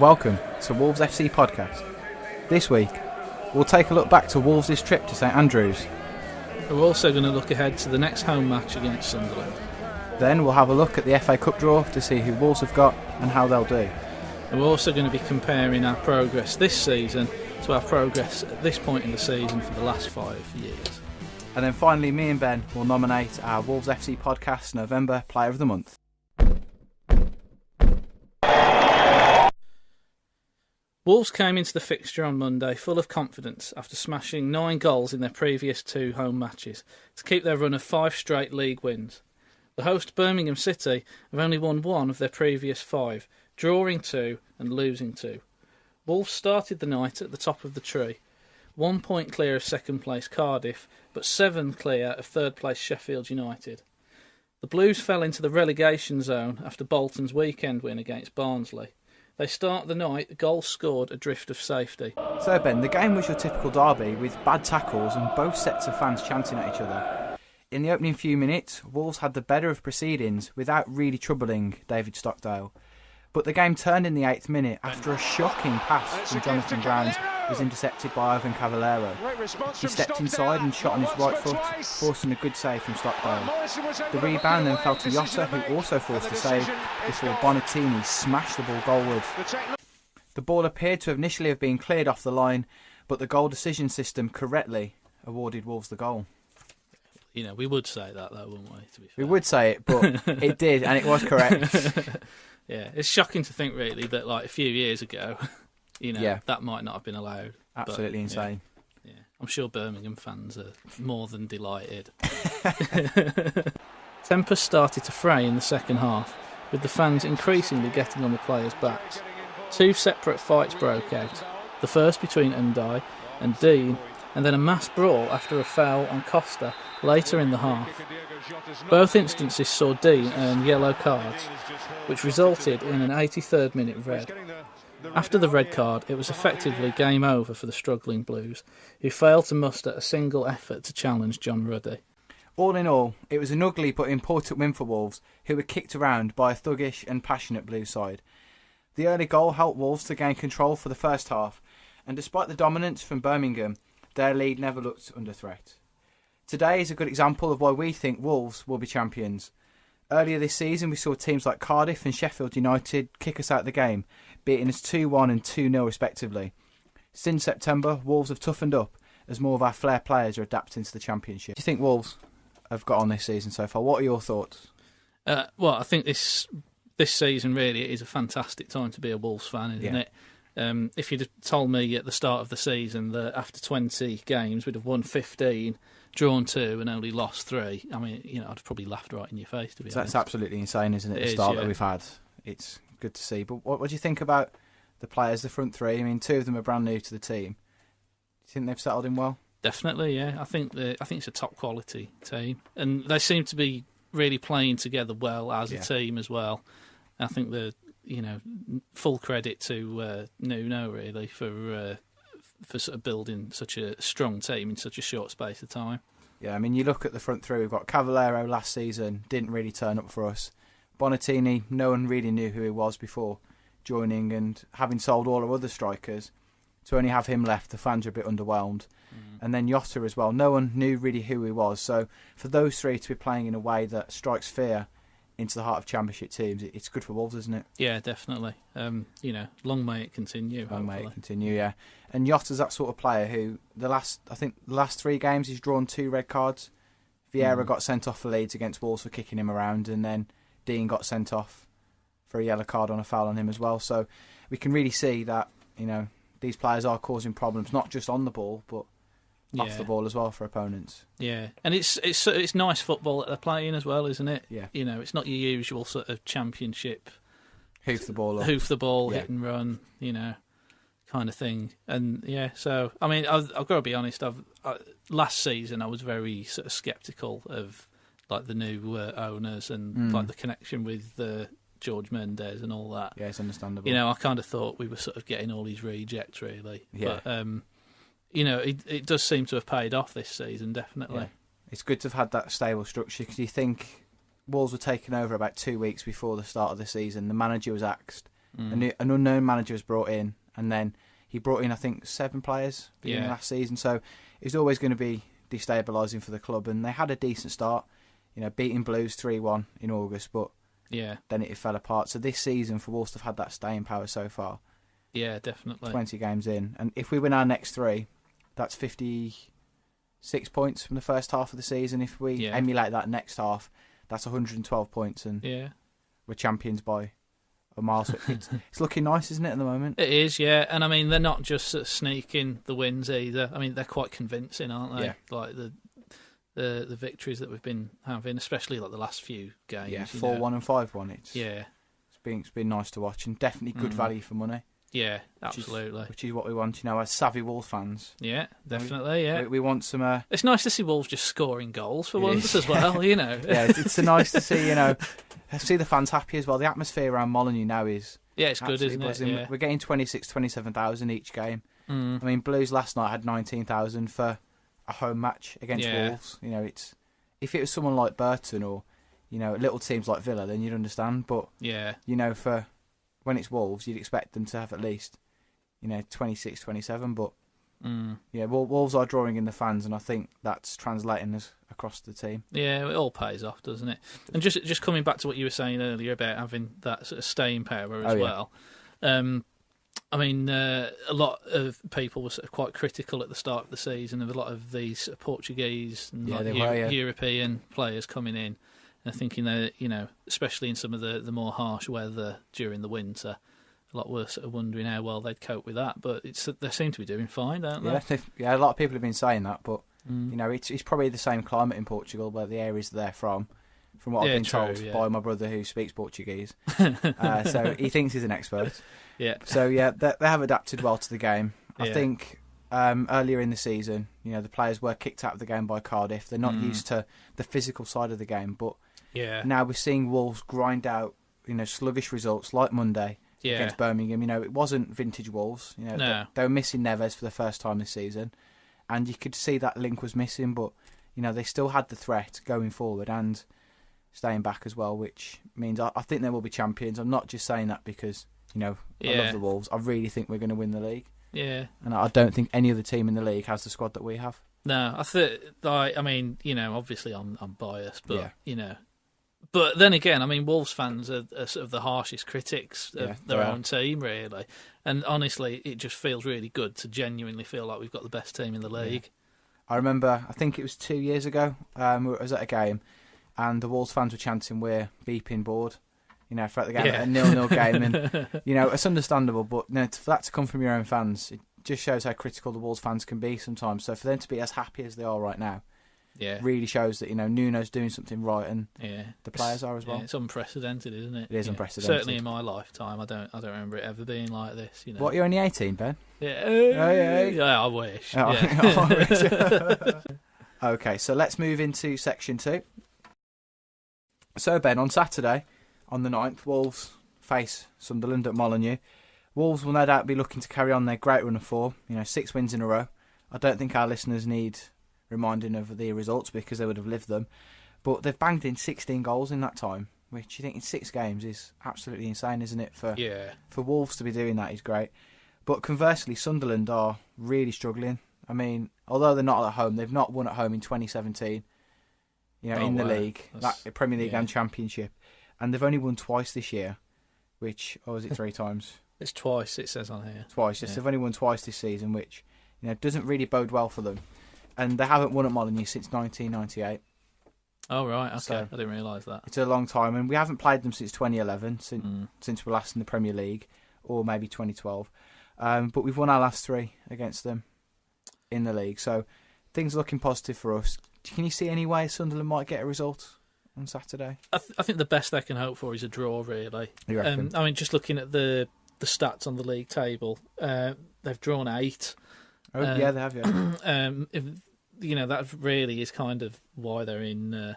Welcome to Wolves FC Podcast. This week, we'll take a look back to Wolves' trip to St Andrews. We're also going to look ahead to the next home match against Sunderland. Then we'll have a look at the FA Cup draw to see who Wolves have got and how they'll do. And we're also going to be comparing our progress this season to our progress at this point in the season for the last 5 years. And then finally, me and Ben will nominate our Wolves FC Podcast November Player of the Month. Wolves came into the fixture on Monday full of confidence after smashing 9 goals in their previous 2 home matches to keep their run of 5 straight league wins. The host Birmingham City have only won 1 of their previous 5, drawing 2 and losing 2. Wolves started the night at the top of the tree, 1 point clear of second place Cardiff, but 7 clear of third place Sheffield United. The Blues fell into the relegation zone after Bolton's weekend win against Barnsley. They start the night, goals scored adrift of safety. So Ben, the game was your typical derby with bad tackles and both sets of fans chanting at each other. In the opening few minutes, Wolves had the better of proceedings without really troubling David Stockdale. But the game turned in the 8th minute after a shocking pass from Jonathan Grounds was intercepted by Ivan Cavallero. He stepped inside and shot on his right foot, forcing a good save from Stockdale. The rebound then fell to Jota, who also forced the save before Bonatini smashed the ball goalward. The ball appeared to initially have been cleared off the line, but the goal decision system correctly awarded Wolves the goal. You know, we would say that though, wouldn't we? To be fair. We would say it, but it did, and it was correct. Yeah, it's shocking to think really that like a few years ago, that might not have been allowed. Absolutely insane. Yeah, I'm sure Birmingham fans are more than delighted. Tempers started to fray in the second half, with the fans increasingly getting on the players' backs. 2 separate fights broke out, the first between Ndai and Dean, and then a mass brawl after a foul on Costa later in the half. Both instances saw Dean earn yellow cards, which resulted in an 83rd minute red. After the red card, it was effectively game over for the struggling Blues, who failed to muster a single effort to challenge John Ruddy. All in all, it was an ugly but important win for Wolves, who were kicked around by a thuggish and passionate Blues side. The early goal helped Wolves to gain control for the first half, and despite the dominance from Birmingham, their lead never looked under threat. Today is a good example of why we think Wolves will be champions. Earlier this season we saw teams like Cardiff and Sheffield United kick us out of the game, beating us 2-1 and 2-0 respectively. Since September, Wolves have toughened up as more of our flair players are adapting to the Championship. Do you think Wolves have got on this season so far? What are your thoughts? Well, I think this season really is a fantastic time to be a Wolves fan, isn't it? If you'd have told me at the start of the season that after 20 games we'd have won 15, drawn 2 and only lost 3, I mean, I'd have probably laughed right in your face, to be honest. That's absolutely insane, isn't it? The start that we've had. It's good to see. But what do you think about the players, the front 3? I mean, 2 of them are brand new to the team. Do you think they've settled in well? Definitely, yeah. I think it's a top quality team, and they seem to be really playing together well as a team as well. I think full credit to Nuno really for sort of building such a strong team in such a short space of time. Yeah, I mean, you look at the front 3, we've got Cavallero last season, didn't really turn up for us. Bonatini, no one really knew who he was before joining, and having sold all our other strikers, to only have him left, the fans are a bit underwhelmed. And then Jota as well, no one knew really who he was. So for those 3 to be playing in a way that strikes fear into the heart of Championship teams, it's good for Wolves, isn't it? Yeah, definitely. Long may it continue. Long may it continue, yeah. And Jota's that sort of player who, the last 3 games he's drawn 2 red cards. Vieira got sent off for Leeds against Wolves for kicking him around, and then Dean got sent off for a yellow card on a foul on him as well. So we can really see that, these players are causing problems, not just on the ball, but off the ball as well for opponents. Yeah, and it's nice football that they're playing as well, isn't it? Yeah. It's not your usual sort of Championship hoof the ball, hit and run, kind of thing. And so I mean, I've got to be honest. Last season I was very sort of sceptical of like the new owners and like the connection with George Mendes and all that. Yeah, it's understandable. I kind of thought we were sort of getting all these rejects really. Yeah. But it does seem to have paid off this season, definitely. Yeah. It's good to have had that stable structure, because you think Wolves were taken over about 2 weeks before the start of the season. The manager was axed. An unknown manager was brought in, and then he brought in, I think, 7 players beginning last season. So it's always going to be destabilising for the club. And they had a decent start, beating Blues 3-1 in August, but then it fell apart. So this season for Wolves have had that staying power so far. Yeah, definitely. 20 games in. And if we win our next 3, that's 56 points from the first half of the season. If we emulate that next half, that's 112 points. And we're champions by a mile. So it's looking nice, isn't it, at the moment? It is, yeah. And I mean, they're not just sort of sneaking the wins either. I mean, they're quite convincing, aren't they? Yeah. Like the victories that we've been having, especially like the last few games. Yeah, 4-1 and 5-1. It's been nice to watch, and definitely good value for money. Yeah, absolutely. Which is what we want, as savvy Wolves fans. Yeah, definitely, We want some... It's nice to see Wolves just scoring goals for once as well, Yeah, it's nice to see, see the fans happy as well. The atmosphere around Molineux now is... Yeah, it's good, isn't it? Yeah. We're getting 27,000 each game. I mean, Blues last night had 19,000 for a home match against Wolves. It's if it was someone like Burton or, little teams like Villa, then you'd understand. But, for... when it's Wolves, you'd expect them to have at least, 26, 27. But, Wolves are drawing in the fans, and I think that's translating us across the team. Yeah, it all pays off, doesn't it? And just coming back to what you were saying earlier about having that sort of staying power as well. I mean, a lot of people were sort of quite critical at the start of the season of a lot of these Portuguese and European players coming in. And thinking that, especially in some of the more harsh weather during the winter, a lot were sort of wondering how well they'd cope with that. But they seem to be doing fine, don't they? Yeah, a lot of people have been saying that. But, it's probably the same climate in Portugal, where the areas they're from what I've been told by my brother who speaks Portuguese. So he thinks he's an expert. Yeah. So, they have adapted well to the game. I think... earlier in the season, the players were kicked out of the game by Cardiff. They're not used to the physical side of the game, but now we're seeing Wolves grind out, sluggish results like Monday against Birmingham. It wasn't vintage Wolves. No. They were missing Neves for the first time this season, and you could see that link was missing. But they still had the threat going forward and staying back as well, which means I think they will be champions. I'm not just saying that because I love the Wolves. I really think we're going to win the league. Yeah, and I don't think any other team in the league has the squad that we have. No, I mean, obviously I'm biased, but but then again, I mean, Wolves fans are sort of the harshest critics of their own team, really. And honestly, it just feels really good to genuinely feel like we've got the best team in the league. I remember, I think it was 2 years ago, I was at a game, and the Wolves fans were chanting, "We're beeping bored." Throughout the game, a 0-0 game, and it's understandable. But for that to come from your own fans, it just shows how critical the Wolves fans can be sometimes. So for them to be as happy as they are right now, really shows that Nuno's doing something right, and the players are as well. It's unprecedented, isn't it? It is unprecedented. Certainly in my lifetime, I don't remember it ever being like this. What, you're only 18, Ben? Yeah, I wish. I wish. Okay, so let's move into section 2. So Ben, on Saturday, on the 9th, Wolves face Sunderland at Molineux. Wolves will no doubt be looking to carry on their great run of form, 6 wins in a row. I don't think our listeners need reminding of the results because they would have lived them. But they've banged in 16 goals in that time, which you think in 6 games is absolutely insane, isn't it? For Wolves to be doing that is great. But conversely, Sunderland are really struggling. I mean, although they're not at home, they've not won at home in 2017, in the league, Premier League and Championship. And they've only won twice this year, which, or is it 3 times? It's twice, it says on here. Twice, yes. They've only won twice this season, which doesn't really bode well for them. And they haven't won at Molineux since 1998. Oh, right, okay. So I didn't realise that. It's a long time, and we haven't played them since 2011, since we're last in the Premier League, or maybe 2012. But we've won our last 3 against them in the league, so things are looking positive for us. Can you see any way Sunderland might get a result on Saturday? I think the best they can hope for is a draw, really. You reckon? I mean, just looking at the stats on the league table, they've drawn 8. Oh, yeah, they have, that really is kind of why they're in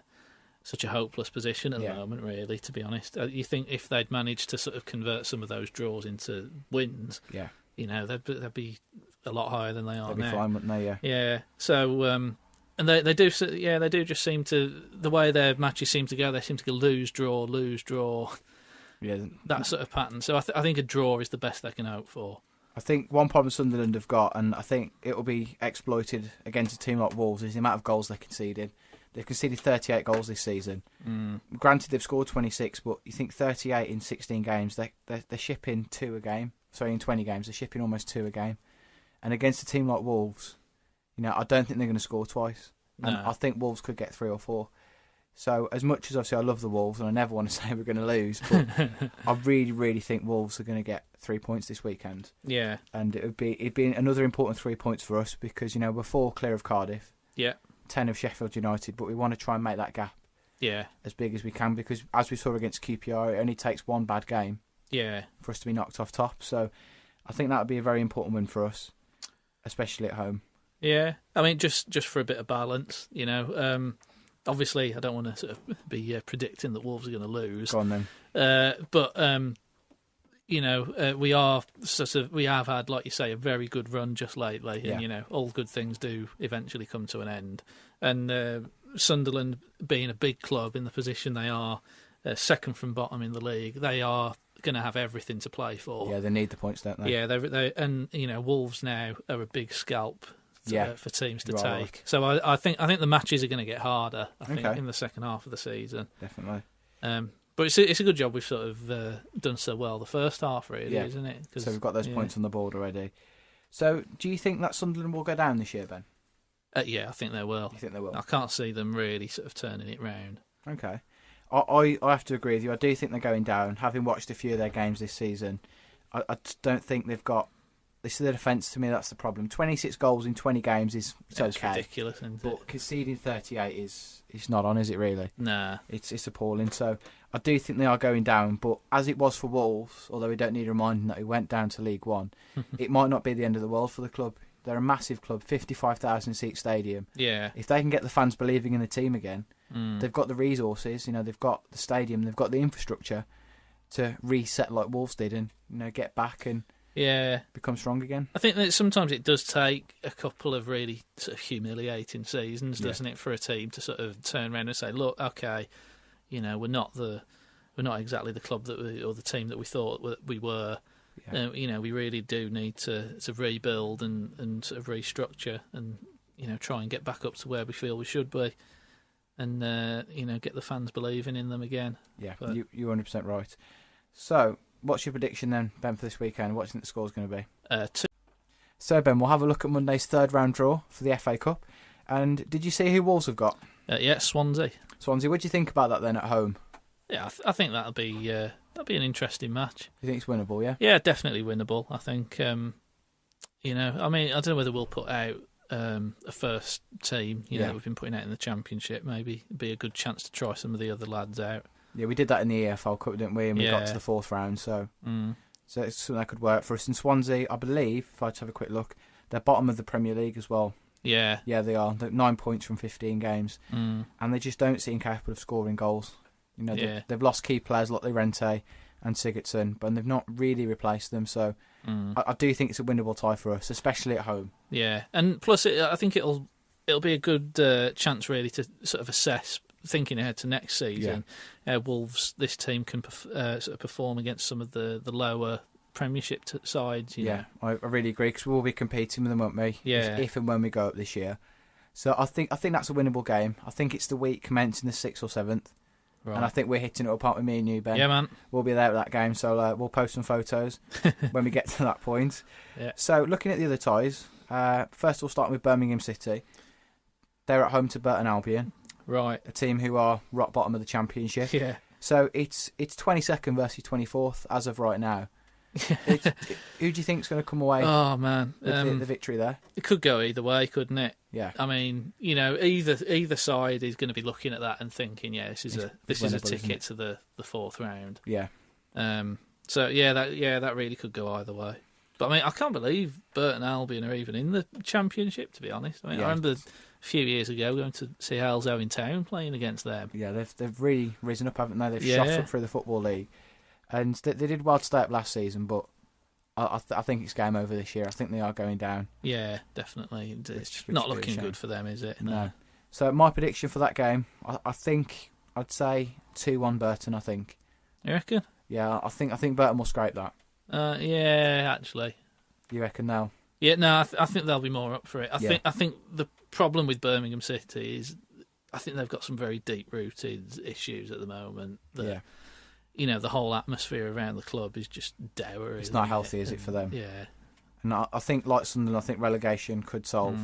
such a hopeless position at the moment, really, to be honest. You think if they'd managed to sort of convert some of those draws into wins, they'd be a lot higher than they are now. They'd be fine, wouldn't they? Yeah. Yeah. So, and they do just seem to, the way their matches seem to go, they seem to go lose, draw, that sort of pattern. So I think a draw is the best they can hope for. I think one problem Sunderland have got, and I think it will be exploited against a team like Wolves, is the amount of goals they conceded. They've conceded 38 goals this season. Granted, they've scored 26, but you think 38 in 16 games, they're shipping 2 a game. Sorry, in 20 games, they're shipping almost 2 a game. And against a team like Wolves, I don't think they're going to score twice. And I think Wolves could get 3 or 4. So as much as obviously I love the Wolves and I never want to say we're going to lose, but I really, really think Wolves are going to get 3 points this weekend. Yeah. And it'd be another important 3 points for us because, we're 4 clear of Cardiff. Yeah. 10 of Sheffield United, but we want to try and make that gap as big as we can because as we saw against QPR, it only takes one bad game for us to be knocked off top. So I think that would be a very important win for us, especially at home. Yeah. I mean, just for a bit of balance, obviously, I don't want to sort of be predicting that Wolves are going to lose. Go on then. But we have had, like you say, a very good run just lately, and all good things do eventually come to an end. And Sunderland, being a big club in the position they are, second from bottom in the league, they are going to have everything to play for. Yeah, they need the points, don't they? Yeah, and Wolves now are a big scalp. For teams to take. Right. So I think the matches are going to get harder. I think in the second half of the season, definitely. But it's a good job we've sort of done so well the first half, really, isn't it? So we've got those points on the board already. So do you think that Sunderland will go down this year, Ben? Yeah, I think they will. You think they will? I can't see them really sort of turning it round. Okay. I have to agree with you. I do think they're going down. Having watched a few of their games this season, I don't think they've got. This is the defence to me. That's the problem. 26 goals in 20 games is okay. Ridiculous, isn't it? But conceding 38 is not on, is it? Really? Nah. It's appalling. So I do think they are going down. But as it was for Wolves, although we don't need reminding that we went down to League One, it might not be the end of the world for the club. They're a massive club, 55,000 seat stadium. Yeah. If they can get the fans believing in the team again, they've got the resources. They've got the stadium, they've got the infrastructure to reset like Wolves did, and get back and. Yeah, become strong again. I think that sometimes it does take a couple of really sort of humiliating seasons, doesn't it, for a team to sort of turn around and say, "Look, okay, we're not exactly the club or the team that we thought we were. Yeah. We really do need to rebuild and sort of restructure and try and get back up to where we feel we should be, and get the fans believing in them again." Yeah, you're 100% right. So. What's your prediction then, Ben, for this weekend? What do you think the score's going to be? 2. So, Ben, we'll have a look at Monday's third round draw for the FA Cup. And did you see who Wolves have got? Yeah, Swansea. Swansea. What do you think about that then at home? Yeah, I think that'll be an interesting match. You think it's winnable? Yeah. Yeah, definitely winnable. I think. I mean, I don't know whether we'll put out a first team. That we've been putting out in the Championship. Maybe it'd be a good chance to try some of the other lads out. Yeah, we did that in the EFL Cup, didn't we? And we got to the fourth round, so it's something that could work for us. And Swansea, I believe, if I just have a quick look, they're bottom of the Premier League as well. Yeah. Yeah, they are. They're 9 points from 15 games. And they just don't seem capable of scoring goals. They've lost key players like Llorente and Sigurdsson, but they've not really replaced them. So I do think it's a winnable tie for us, especially at home. Yeah, and plus I think it'll be a good chance really to sort of assess, thinking ahead to next season, Wolves, this team can sort of perform against some of the lower Premiership sides. I really agree, because we'll be competing with them, won't we? Yeah. If and when we go up this year. So I think that's a winnable game. I think it's the week commencing the 6th or 7th. Right. And I think we're hitting it up, aren't we, me and you, Ben? Yeah, man. We'll be there at that game, so we'll post some photos when we get to that point. Yeah. So looking at the other ties, first we'll start with Birmingham City. They're at home to Burton Albion. Right. A team who are rock bottom of the Championship. Yeah. So it's 22nd versus 24th as of right now. Who do you think's going to come away with the victory there? It could go either way, couldn't it? Yeah. I mean, either side is going to be looking at that and thinking, this is a ticket to the fourth round. Yeah. So that really could go either way. But I mean, I can't believe Burton Albion are even in the Championship, to be honest. I mean, I remember a few years ago going to see Hales Owen Town playing against them. Yeah, they've really risen up, haven't they? They've shot up through the Football League. And they did well to stay up last season, but I think it's game over this year. I think they are going down. Yeah, definitely. It's not looking good for them, is it? No. So my prediction for that game, I think I'd say 2-1 Burton, I think. You reckon? Yeah, I think Burton will scrape that. Yeah, actually. You reckon now? Yeah, no, I think they'll be more up for it. I think the problem with Birmingham City is I think they've got some very deep-rooted issues at the moment. The whole atmosphere around the club is just dour. It's not healthy, is it, for them? Yeah. And I think, like Sunderland, I think relegation could solve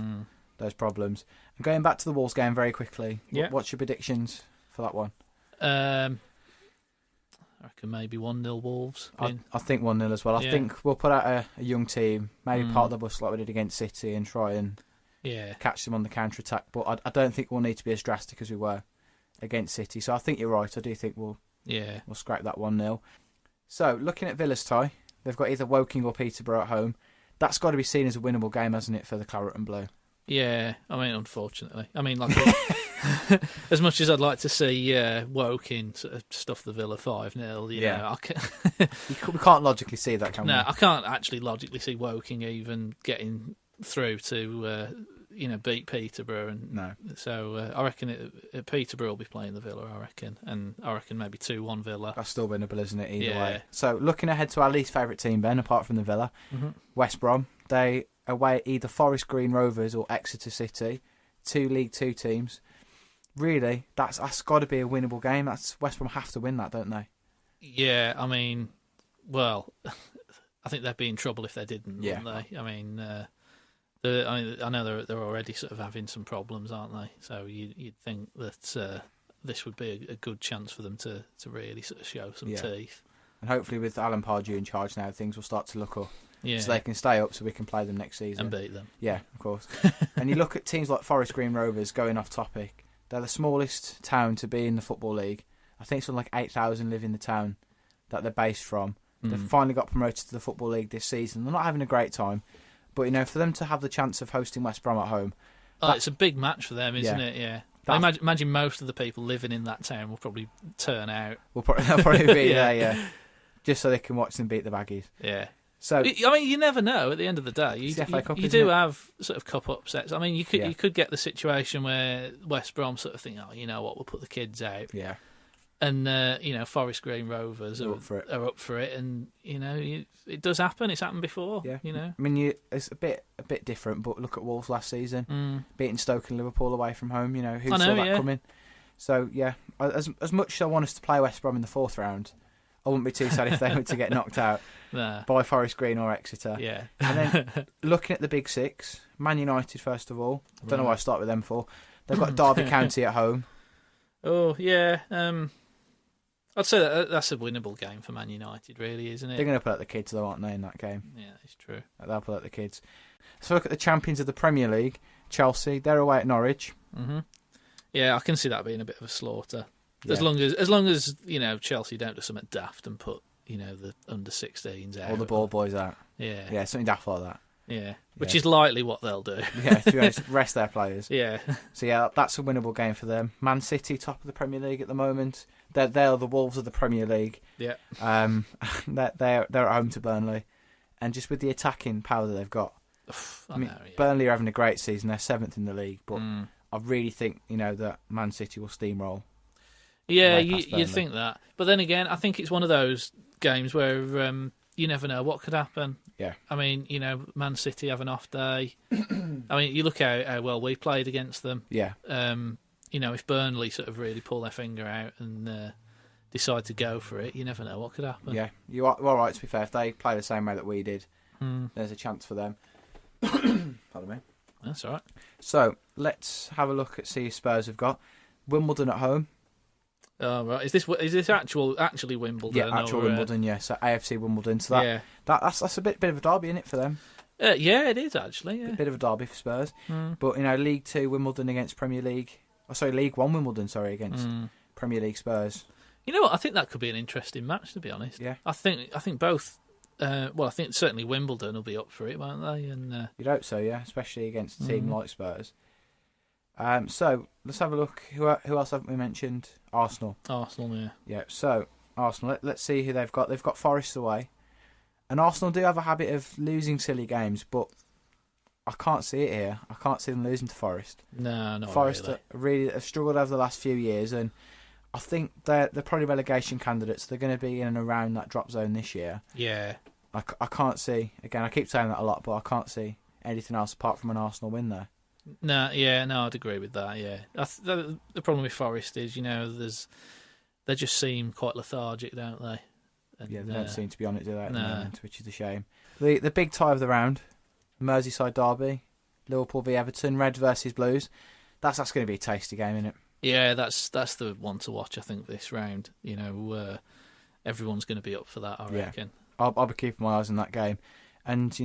those problems. And going back to the Wolves game very quickly, what's your predictions for that one? I reckon maybe 1-0 Wolves. I think 1-0 as well. I think we'll put out a young team, maybe part of the bus like we did against City, and try and catch them on the counter-attack. But I don't think we'll need to be as drastic as we were against City. So I think you're right. I do think we'll scrape that 1-0. So, looking at Villa's tie, they've got either Woking or Peterborough at home. That's got to be seen as a winnable game, hasn't it, for the Claret and Blue? Yeah, I mean, unfortunately. I mean, like, as much as I'd like to see Woking sort of stuff the Villa 5-0, you know, we can't logically see that, can we? No, I can't actually logically see Woking even getting through to, beat Peterborough. And so I reckon Peterborough will be playing the Villa, I reckon. And I reckon maybe 2-1 Villa. That's still winnable, isn't it, either way? So, looking ahead to our least favourite team, Ben, apart from the Villa, West Brom, they away at either Forest Green Rovers or Exeter City, 2 League 2 teams. Really, that's got to be a winnable game. West Brom have to win that, don't they? Yeah, I mean, well, I think they'd be in trouble if they didn't, wouldn't they? I mean, I know they're already sort of having some problems, aren't they? So you'd think that this would be a good chance for them to really sort of show some teeth. And hopefully with Alan Pardew in charge now, things will start to look up. Yeah. So they can stay up so we can play them next season. And beat them. Yeah, of course. And you look at teams like Forest Green Rovers, going off topic, they're the smallest town to be in the Football League. I think something like 8,000 live in the town that they're based from. They've finally got promoted to the Football League this season. They're not having a great time. But, for them to have the chance of hosting West Brom at home... it's a big match for them, isn't it? Yeah. I imagine most of the people living in that town will probably turn out. They'll probably be there, just so they can watch them beat the Baggies. Yeah. So, I mean, you never know. At the end of the day, you do have sort of cup upsets. I mean, you could get the situation where West Brom sort of think, oh, you know what, we'll put the kids out. Yeah. And Forest Green Rovers are up for it, and it does happen. It's happened before. Yeah. I mean, it's a bit different. But look at Wolves last season, beating Stoke and Liverpool away from home. Who saw that coming? So as much as I want us to play West Brom in the 4th round, I wouldn't be too sad if they were to get knocked out by Forest Green or Exeter. Yeah. And then looking at the Big Six, Man United first of all. I don't know why I start with them for. They've got Derby County at home. Oh yeah. I'd say that's a winnable game for Man United, really, isn't it? They're going to put out the kids, though, aren't they, in that game? Yeah, it's true. They'll put out the kids. So look at the champions of the Premier League, Chelsea. They're away at Norwich. Mm-hmm. Yeah, I can see that being a bit of a slaughter. Yeah. As long as Chelsea don't do something daft and put the under-16s out. Or the ball boys out. Yeah. Yeah, something daft like that. Yeah, which is likely what they'll do. Yeah, to be honest, rest their players. Yeah. So that's a winnable game for them. Man City, top of the Premier League at the moment. They're the Wolves of the Premier League. Yeah. They're at home to Burnley, and just with the attacking power that they've got, Burnley are having a great season. They're 7th in the league, but I really think that Man City will steamroll. Yeah, you'd think that, but then again, I think it's one of those games where you never know what could happen. Yeah. I mean, Man City have an off day. I mean, you look how well we played against them. Yeah. If Burnley sort of really pull their finger out and decide to go for it, you never know what could happen. Yeah, you are right, to be fair. If they play the same way that we did, there's a chance for them. Pardon me. That's all right. So, let's have a look at see who Spurs have got. Wimbledon at home. Oh, right. Is this actually Wimbledon? Yeah, actual Wimbledon, yeah. So, AFC Wimbledon. So that's a bit of a derby, isn't it, for them? Yeah, it is, actually. Yeah. A bit of a derby for Spurs. But, League 2 Wimbledon against Premier League... League 1 Wimbledon, against Premier League Spurs. You know what? I think that could be an interesting match, to be honest. Yeah. I think both... I think certainly Wimbledon will be up for it, won't they? And you'd hope so, yeah, especially against a team like Spurs. So, let's have a look. Who else haven't we mentioned? Arsenal. Arsenal, yeah. Yeah, so, Arsenal, let's see who they've got. They've got Forest away. And Arsenal do have a habit of losing silly games, but I can't see it here. I can't see them losing to Forest. No, not Forest really. Really have struggled over the last few years, and I think they're probably relegation candidates. They're going to be in and around that drop zone this year. Yeah. I can't see, again, I keep saying that a lot, but I can't see anything else apart from an Arsenal win there. No, I'd agree with that. Yeah, the problem with Forest is, they just seem quite lethargic, don't they? And, yeah, they don't seem to be on it, do they, at the no. moment, which is a shame. The big tie of the round, Merseyside derby, Liverpool v Everton, Red versus Blues. That's going to be a tasty game, isn't it? Yeah, that's the one to watch. I think this round, everyone's going to be up for that. I reckon. I'll be keeping my eyes on that game. And,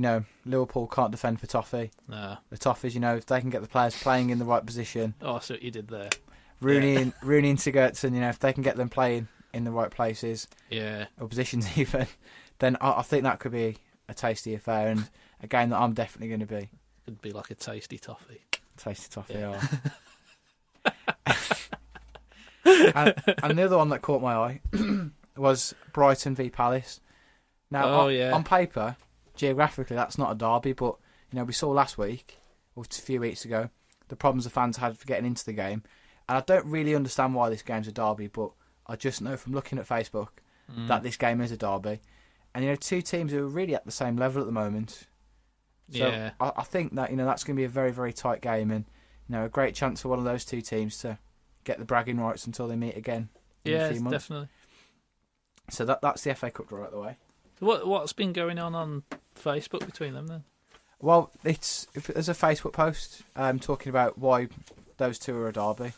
Liverpool can't defend for Toffee. No. The Toffees, if they can get the players playing in the right position. Oh, I see what you did there. Rooney and Sigurdsson, if they can get them playing in the right places, or positions even, then I think that could be a tasty affair and a game that I'm definitely going to be. Could be like a tasty toffee. Tasty Toffee, and the other one that caught my eye was Brighton v Palace. Now, on paper, geographically, that's not a derby, but we saw last week, or a few weeks ago, the problems the fans had for getting into the game. And I don't really understand why this game's a derby, but I just know from looking at Facebook that this game is a derby. And, two teams who are really at the same level at the moment. So I think that, that's going to be a very, very tight game and, a great chance for one of those two teams to get the bragging rights until they meet again in a few months. Definitely. So that's the FA Cup draw out the way. What's been going on Facebook between them then? Well, there's a Facebook post talking about why those two are a derby.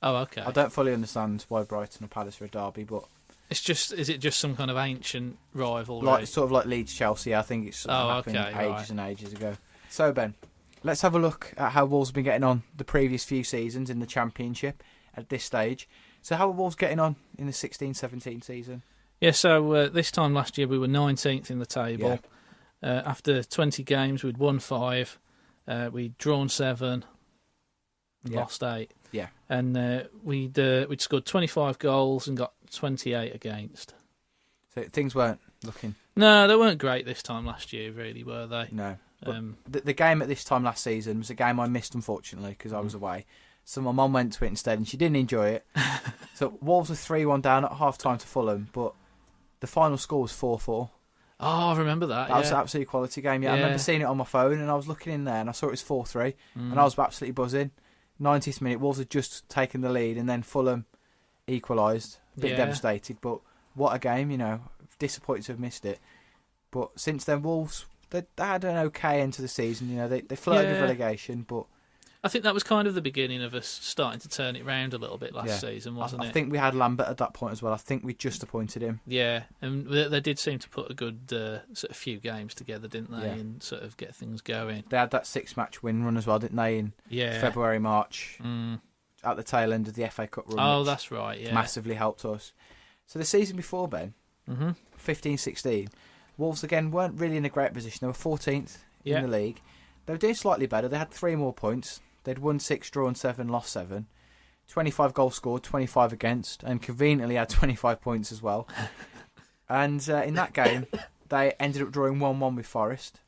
Oh, okay. I don't fully understand why Brighton or Palace are a derby, but is it just some kind of ancient rivalry? Sort of like Leeds Chelsea. I think it's happened ages and ages ago. So Ben, let's have a look at how Wolves have been getting on the previous few seasons in the Championship at this stage. So how are Wolves getting on in the 16-17 season? Yeah, so this time last year we were 19th in the table. Yeah. After 20 games, we'd won 5, we'd drawn 7, lost 8. Yeah, and we'd scored 25 goals and got 28 against. So things weren't looking. No, they weren't great this time last year, really, were they? No. The game at this time last season was a game I missed, unfortunately, because I was away. So my mum went to it instead, and she didn't enjoy it. So Wolves were 3-1 down at half-time to Fulham, but the final score was 4-4. Oh, I remember that. That was an absolute quality game. I remember seeing it on my phone, and I was looking in there, and I saw it was 4-3, and I was absolutely buzzing. 90th minute, Wolves had just taken the lead, and then Fulham equalised. A bit devastated, but what a game, disappointed to have missed it. But since then, Wolves, they had an okay end to the season. They flirted with relegation, but I think that was kind of the beginning of us starting to turn it round a little bit last season, wasn't it? I think we had Lambert at that point as well. I think we just appointed him. Yeah, and they did seem to put a good sort of few games together, didn't they, and sort of get things going. They had that 6-match win run as well, didn't they, in February, March, at the tail end of the FA Cup run. Oh, that's right, massively helped us. So the season before, Ben, 15-16, Wolves again weren't really in a great position. They were 14th in the league. They were doing slightly better. They had 3 more points. They'd won 6, drawn 7, lost 7. 25 goals scored, 25 against, and conveniently had 25 points as well. And in that game, they ended up drawing 1-1 with Forest.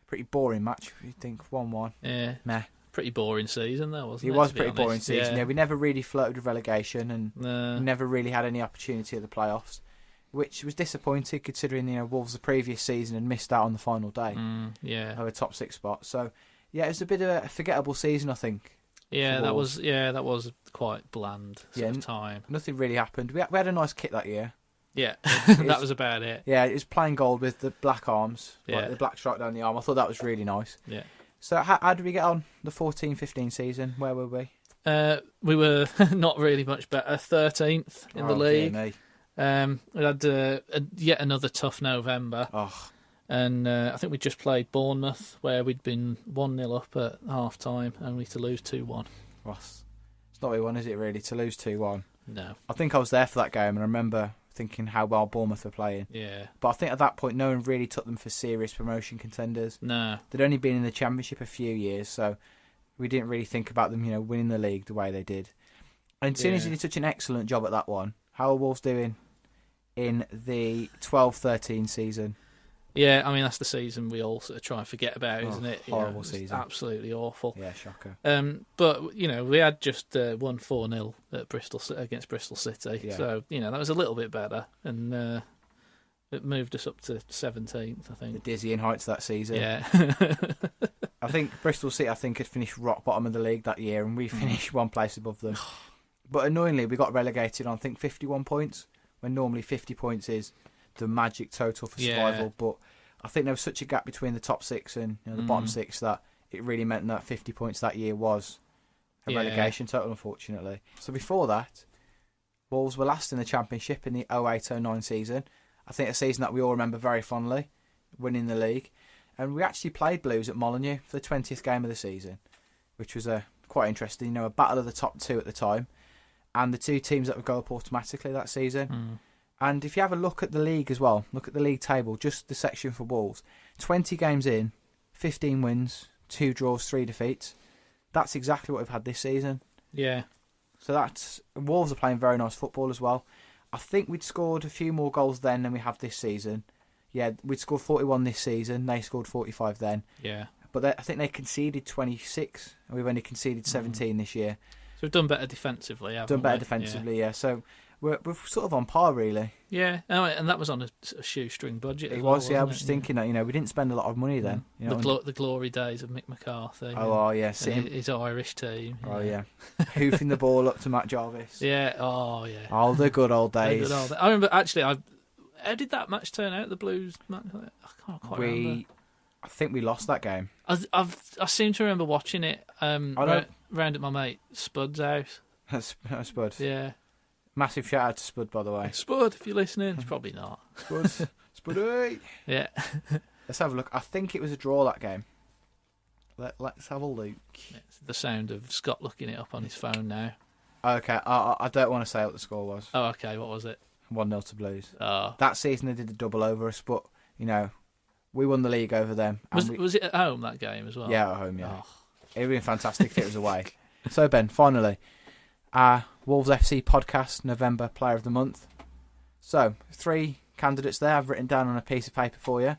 Pretty boring match, if you think 1-1. Yeah. Meh. Pretty boring season, though, wasn't it? It was pretty boring season. Yeah, we never really flirted with relegation and never really had any opportunity at the playoffs, which was disappointing considering Wolves the previous season had missed out on the final day of a top 6 spot. So yeah, it was a bit of a forgettable season, I think. Yeah, that was quite bland sort of time. Nothing really happened. We had a nice kit that year. Yeah, that was about it. Yeah, it was plain gold with the black arms, like the black stripe down the arm. I thought that was really nice. Yeah. So how did we get on the 14-15 season? Where were we? We were not really much better. 13th in the league. We had yet another tough November. Oh. And I think we just played Bournemouth, where we'd been 1-0 up at half-time, only to lose 2-1. Ross, it's not what we want, is it, really, to lose 2-1? No. I think I was there for that game, and I remember thinking how well Bournemouth were playing. Yeah. But I think at that point, no one really took them for serious promotion contenders. No. They'd only been in the Championship a few years, so we didn't really think about them, winning the league the way they did. And as soon as you did such an excellent job at that one, how are Wolves doing in the 12-13 season? Yeah, I mean, that's the season we all sort of try and forget about, isn't it? Horrible season. Absolutely awful. Yeah, shocker. But, we had just won 4-0 at against Bristol City. Yeah. So, that was a little bit better. And it moved us up to 17th, I think. The dizzying heights that season. Yeah. I think Bristol City, had finished rock bottom of the league that year, and we finished one place above them. But annoyingly, we got relegated on, I think, 51 points, when normally 50 points is the magic total for survival. Yeah. But I think there was such a gap between the top six and the bottom six that it really meant that 50 points that year was a relegation total, unfortunately. So before that, Wolves were last in the Championship in the 08-09 season. I think a season that we all remember very fondly, winning the league. And we actually played Blues at Molineux for the 20th game of the season, which was quite interesting. A battle of the top two at the time, and the two teams that would go up automatically that season. And if you have a look at the league as well, look at the league table, just the section for Wolves, 20 games in, 15 wins, 2 draws, 3 defeats. That's exactly what we've had this season. Yeah. So Wolves are playing very nice football as well. I think we'd scored a few more goals then than we have this season. Yeah, we'd scored 41 this season. They scored 45 then. Yeah. But I think they conceded 26, and we've only conceded 17 this year. So we've done better defensively, haven't we? Defensively, yeah. So we're sort of on par, really. Yeah, and that was on a shoestring budget. It was, yeah. I was just thinking that, we didn't spend a lot of money then. The glory days of Mick McCarthy. Oh, yeah. His Irish team. Oh, yeah. Hoofing the ball up to Matt Jarvis. Yeah, oh, yeah. Oh, the good old days. I remember, actually, how did that match turn out, the Blues match? I can't quite remember. I think we lost that game. I seem to remember watching it round at my mate Spud's house. Spud. Yeah. Massive shout out to Spud, by the way. Spud, if you're listening. He's probably not. Spud. Spuddy. Yeah. Let's have a look. I think it was a draw that game. Let's have a look. It's the sound of Scott looking it up on his phone now. Okay, I don't want to say what the score was. Oh, okay. What was it? 1-0 to Blues. Oh. That season they did the double over us, but, we won the league over them. Was it at home, that game, as well? Yeah, at home, yeah. Oh. It would have been fantastic if it was away. So, Ben, finally, our Wolves FC podcast November Player of the Month. So, 3 candidates there I've written down on a piece of paper for you.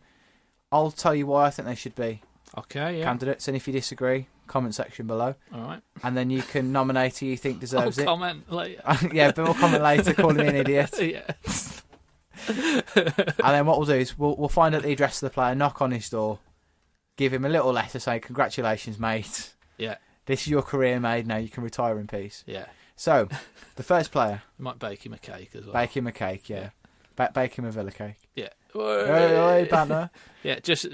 I'll tell you why I think they should be candidates, and if you disagree, comment section below. All right. And then you can nominate who you think deserves it. Comment later. Yeah, but we'll comment later, calling me an idiot. Yeah. And then what we'll do is we'll find out the address of the player, knock on his door, give him a little letter saying, "Congratulations, mate. Yeah. This is your career, mate. Now you can retire in peace." Yeah. So, the first player. You might bake him a cake as well. Bake him a cake, yeah. Bake him a villa cake. Yeah. Hey, banner. Yeah, just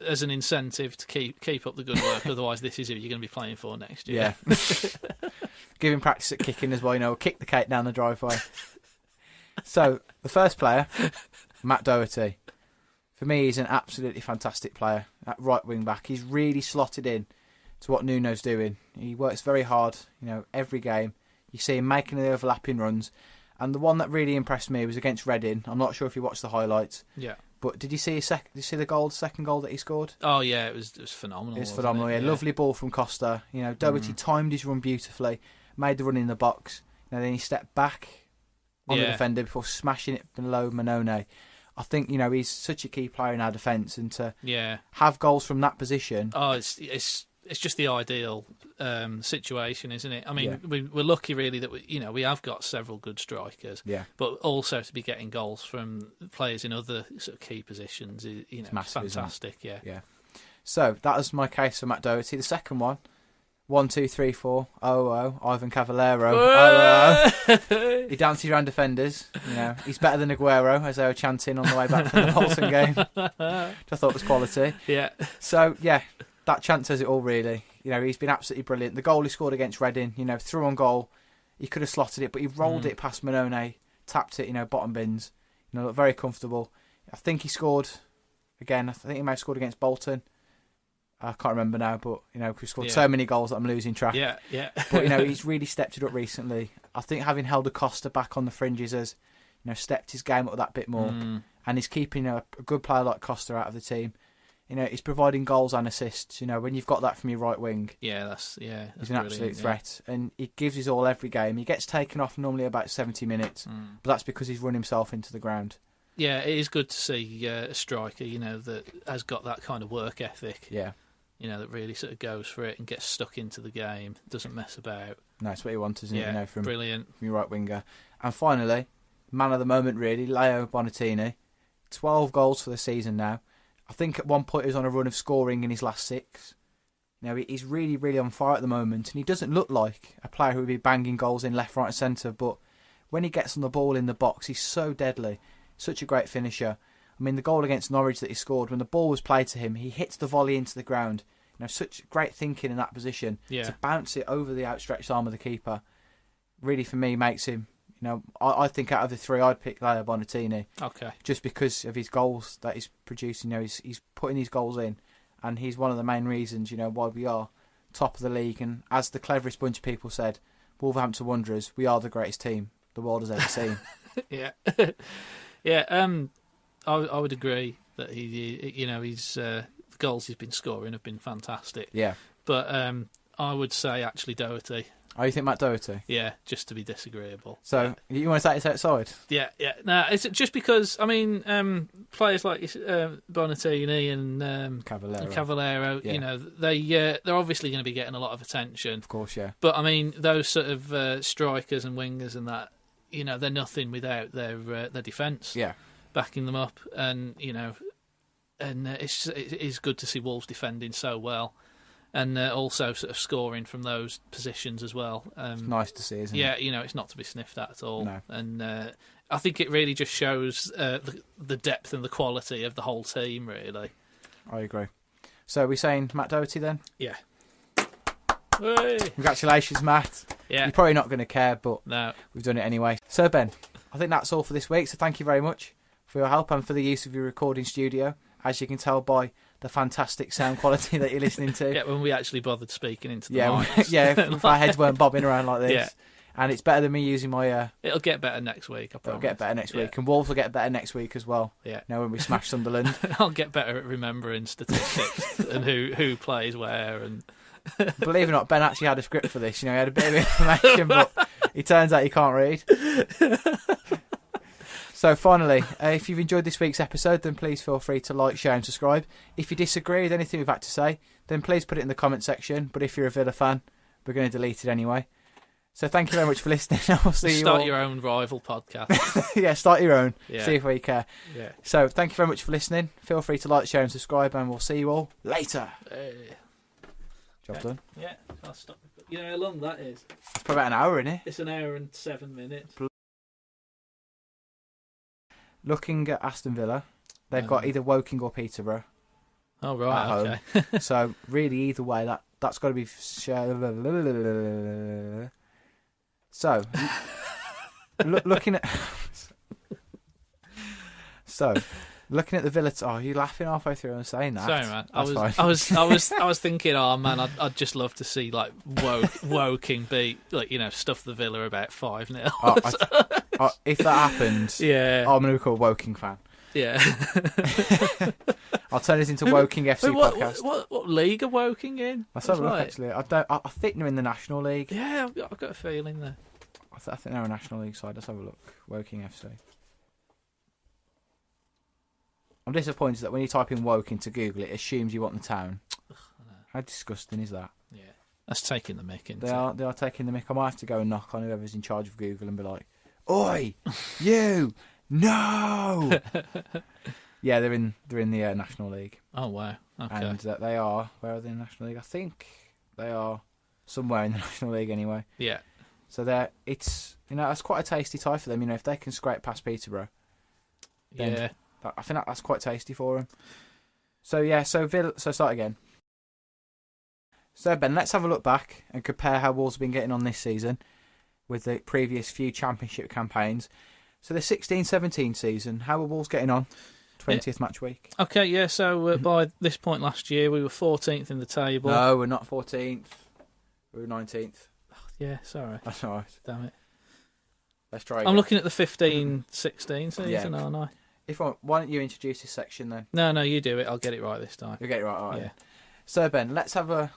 as an incentive to keep up the good work. Otherwise, this is who you're going to be playing for next year. Yeah. Give him practice at kicking as well. Kick the cake down the driveway. So, the first player, Matt Doherty. For me, he's an absolutely fantastic player at right wing back. He's really slotted in to what Nuno's doing. He works very hard, every game. You see him making the overlapping runs. And the one that really impressed me was against Reading. I'm not sure if you watched the highlights. Yeah. But did you see the second goal that he scored? Oh, yeah, it was phenomenal. It was phenomenal, yeah. Lovely ball from Costa. Doherty timed his run beautifully, made the run in the box. Then he stepped back on the defender before smashing it below Manone. I think, he's such a key player in our defence, and to have goals from that position... Oh, it's just the ideal situation, isn't it? I mean, we're lucky, really, that we have got several good strikers, but also to be getting goals from players in other sort of key positions, it's massive, fantastic, yeah. So, that was my case for Matt Doherty. The second one... 1, 2, 3, 4. Ivan Cavallero. He dances around defenders. He's better than Aguero, as they were chanting on the way back from the Bolton game, which I thought was quality. Yeah. So that chant says it all, really. He's been absolutely brilliant. The goal he scored against Reading, through on goal, he could have slotted it, but he rolled it past Manone, tapped it, bottom bins. Looked very comfortable. I think he scored again. I think he may have scored against Bolton. I can't remember now, but we've scored so many goals that I'm losing track. Yeah. But he's really stepped it up recently. I think having held Acosta back on the fringes has, stepped his game up that bit more, and he's keeping a good player like Costa out of the team. He's providing goals and assists. When you've got that from your right wing, he's an absolute threat, and he gives his all every game. He gets taken off normally about 70 minutes, but that's because he's run himself into the ground. Yeah, it is good to see a striker, that has got that kind of work ethic. Yeah. That really sort of goes for it and gets stuck into the game, doesn't mess about. No, it's what you want, isn't it? From brilliant. From your right winger. And finally, man of the moment, really, Leo Bonatini. 12 goals for the season now. I think at one point he was on a run of scoring in his last 6. He's really, really on fire at the moment, and he doesn't look like a player who would be banging goals in left, right and centre, but when he gets on the ball in the box, he's so deadly. Such a great finisher. I mean, the goal against Norwich that he scored, when the ball was played to him, he hits the volley into the ground. Such great thinking in that position to bounce it over the outstretched arm of the keeper. Really, for me, makes him. I think out of the 3, I'd pick Leo Bonatini. Okay. Just because of his goals that he's producing. He's putting these goals in, and he's one of the main reasons. Why we are top of the league. And as the cleverest bunch of people said, Wolverhampton Wanderers, we are the greatest team the world has ever seen. Yeah. Yeah. I would agree that he's. The goals he's been scoring have been fantastic. Yeah. But I would say actually Doherty. Oh, you think Matt Doherty? Yeah, just to be disagreeable. So, you want to take this outside? Yeah. No, it's just because, players like Bonatini and Cavallero, they're obviously going to be getting a lot of attention. Of course, yeah. But, those sort of strikers and wingers and that, they're nothing without their defence. Yeah. Backing them up. And, and it is good to see Wolves defending so well. And also sort of scoring from those positions as well. It's nice to see, isn't it? Yeah, it's not to be sniffed at all. No. And I think it really just shows the depth and the quality of the whole team, really. I agree. So are we saying Matt Doherty then? Yeah. Hey. Congratulations, Matt. Yeah. You're probably not going to care, but no, we've done it anyway. So, Ben, I think that's all for this week. So thank you very much for your help and for the use of your recording studio. As you can tell by the fantastic sound quality that you're listening to. Yeah, when we actually bothered speaking into the mics. If our heads weren't bobbing around like this. Yeah. And it's better than me using my... It'll get better next week, I promise. It'll get better next week. And Wolves will get better next week as well. Yeah. When we smash Sunderland. I'll get better at remembering statistics and who plays where. And believe it or not, Ben actually had a script for this. He had a bit of information, but it turns out he can't read. So finally, if you've enjoyed this week's episode, then please feel free to like, share and subscribe. If you disagree with anything we've had to say, then please put it in the comment section. But if you're a Villa fan, we're going to delete it anyway. So thank you very much for listening. I'll see you all. Start your own rival podcast. Yeah, start your own. Yeah. See if we care. Yeah. So thank you very much for listening. Feel free to like, share and subscribe, and we'll see you all later. Job done. Yeah, I'll stop. You know how long that is? It's probably about an hour, isn't it? It's an hour and 7 minutes. Looking at Aston Villa, they've got either Woking or Peterborough. Oh, right, okay. So, really, either way, that's got to be... So, looking at... So, looking at the Villa... Oh, you're laughing halfway through and saying that. Sorry, man. I was thinking, oh, man, I'd just love to see, like, Woking beat, like, stuff the Villa about 5-0. If that happens, yeah, I'm going to become a Woking fan. Yeah. I'll turn this into Woking FC podcast. What league are Woking in? Let's have a look, actually. I think they're in the National League. Yeah, I've got a feeling there. I think they're a National League side. Let's have a look. Woking FC. I'm disappointed that when you type in Woking to Google, it assumes you want the town. How disgusting is that? Yeah. That's taking the mick, isn't They are taking the mick. I might have to go and knock on whoever's in charge of Google and be like, "Oi, you! No!" Yeah, they're in the National League. Oh wow! Okay. And they are. Where are they in the National League? I think they are somewhere in the National League anyway. Yeah. So it's that's quite a tasty tie for them. If they can scrape past Peterborough. Yeah. I think that's quite tasty for them. So yeah. So start again. So Ben, let's have a look back and compare how Wolves have been getting on this season with the previous few Championship campaigns. So the 16-17 season, how were Wolves getting on? 20th match week. Okay, yeah, so by this point last year, we were 14th in the table. No, we're not 14th. We were 19th. Oh, yeah, sorry. That's all right. Damn it. Let's try again. I'm looking at the 15-16 season, aren't I? Why don't you introduce this section then? No, you do it. I'll get it right this time. You'll get it right, all right. Yeah. So, Ben, let's have a...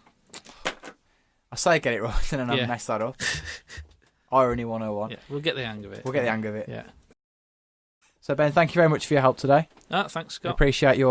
I say get it right and then I mess that up. Irony 101. Yeah, we'll get the hang of it. We'll get the hang of it. Yeah. So Ben, thank you very much for your help today. Thanks, We Scott. appreciate your